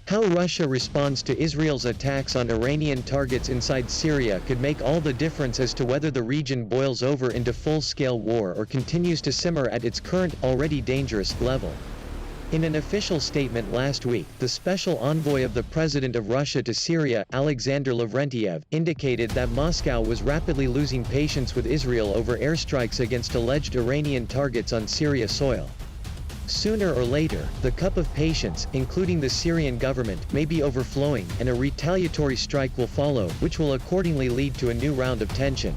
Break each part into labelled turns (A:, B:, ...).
A: How Russia responds to Israel's attacks on Iranian targets inside Syria could make all the difference as to whether the region boils over into full-scale war or continues to simmer at its current, already dangerous, level. In an official statement last week, the special envoy of the President of Russia to Syria, Alexander Lavrentiev, indicated that Moscow was rapidly losing patience with Israel over airstrikes against alleged Iranian targets on Syria soil. Sooner or later, the cup of patience, including the Syrian government, may be overflowing, and a retaliatory strike will follow, which will accordingly lead to a new round of tension.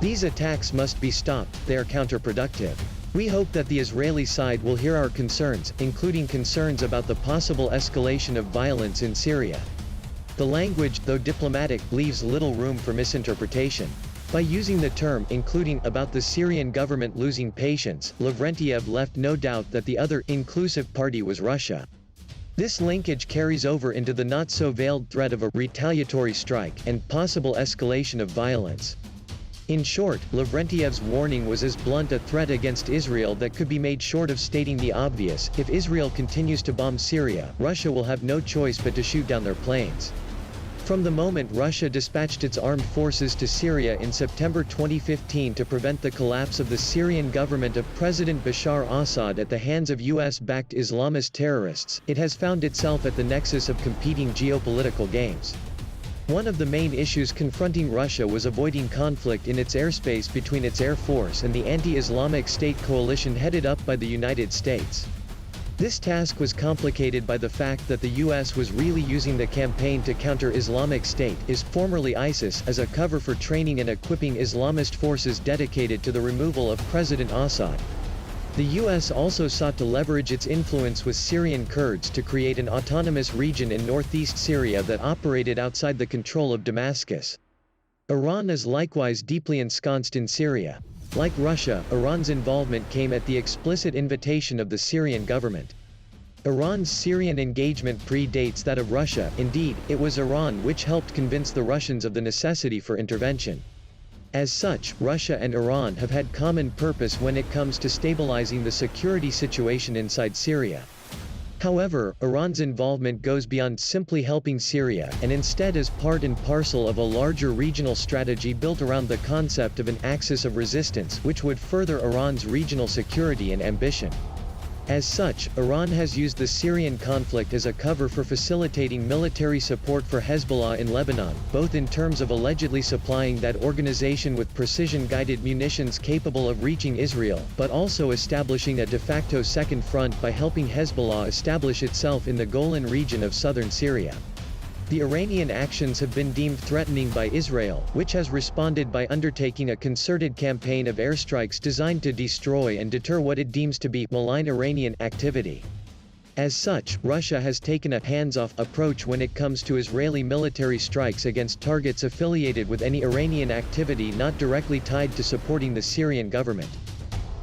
A: These attacks must be stopped, they are counterproductive. We hope that the Israeli side will hear our concerns, including concerns about the possible escalation of violence in Syria. The language, though diplomatic, leaves little room for misinterpretation. By using the term, including, about the Syrian government losing patience, Lavrentiev left no doubt that the other, inclusive party was Russia. This linkage carries over into the not-so-veiled threat of a retaliatory strike and possible escalation of violence. In short, Lavrentiev's warning was as blunt a threat against Israel that could be made short of stating the obvious: if Israel continues to bomb Syria, Russia will have no choice but to shoot down their planes. From the moment Russia dispatched its armed forces to Syria in September 2015 to prevent the collapse of the Syrian government of President Bashar Assad at the hands of US-backed Islamist terrorists, it has found itself at the nexus of competing geopolitical games. One of the main issues confronting Russia was avoiding conflict in its airspace between its air force and the anti-Islamic State coalition headed up by the United States. This task was complicated by the fact that the US was really using the campaign to counter Islamic State, formerly ISIS, as a cover for training and equipping Islamist forces dedicated to the removal of President Assad. The US also sought to leverage its influence with Syrian Kurds to create an autonomous region in northeast Syria that operated outside the control of Damascus. Iran is likewise deeply ensconced in Syria. Like Russia, Iran's involvement came at the explicit invitation of the Syrian government. Iran's Syrian engagement predates that of Russia. Indeed, it was Iran which helped convince the Russians of the necessity for intervention. As such, Russia and Iran have had common purpose when it comes to stabilizing the security situation inside Syria. However, Iran's involvement goes beyond simply helping Syria, and instead is part and parcel of a larger regional strategy built around the concept of an axis of resistance, which would further Iran's regional security and ambition. As such, Iran has used the Syrian conflict as a cover for facilitating military support for Hezbollah in Lebanon, both in terms of allegedly supplying that organization with precision-guided munitions capable of reaching Israel, but also establishing a de facto second front by helping Hezbollah establish itself in the Golan region of southern Syria. The Iranian actions have been deemed threatening by Israel, which has responded by undertaking a concerted campaign of airstrikes designed to destroy and deter what it deems to be malign Iranian activity. As such, Russia has taken a hands-off approach when it comes to Israeli military strikes against targets affiliated with any Iranian activity not directly tied to supporting the Syrian government.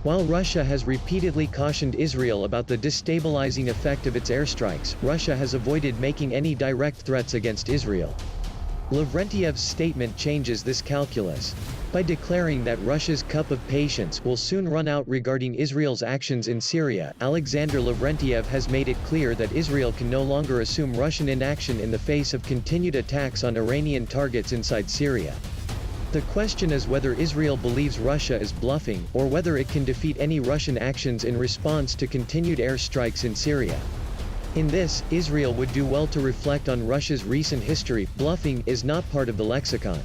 A: While Russia has repeatedly cautioned Israel about the destabilizing effect of its airstrikes, Russia has avoided making any direct threats against Israel. Lavrentiev's statement changes this calculus. By declaring that Russia's cup of patience will soon run out regarding Israel's actions in Syria, Alexander Lavrentiev has made it clear that Israel can no longer assume Russian inaction in the face of continued attacks on Iranian targets inside Syria. The question is whether Israel believes Russia is bluffing, or whether it can defeat any Russian actions in response to continued airstrikes in Syria. In this, Israel would do well to reflect on Russia's recent history. Bluffing is not part of the lexicon.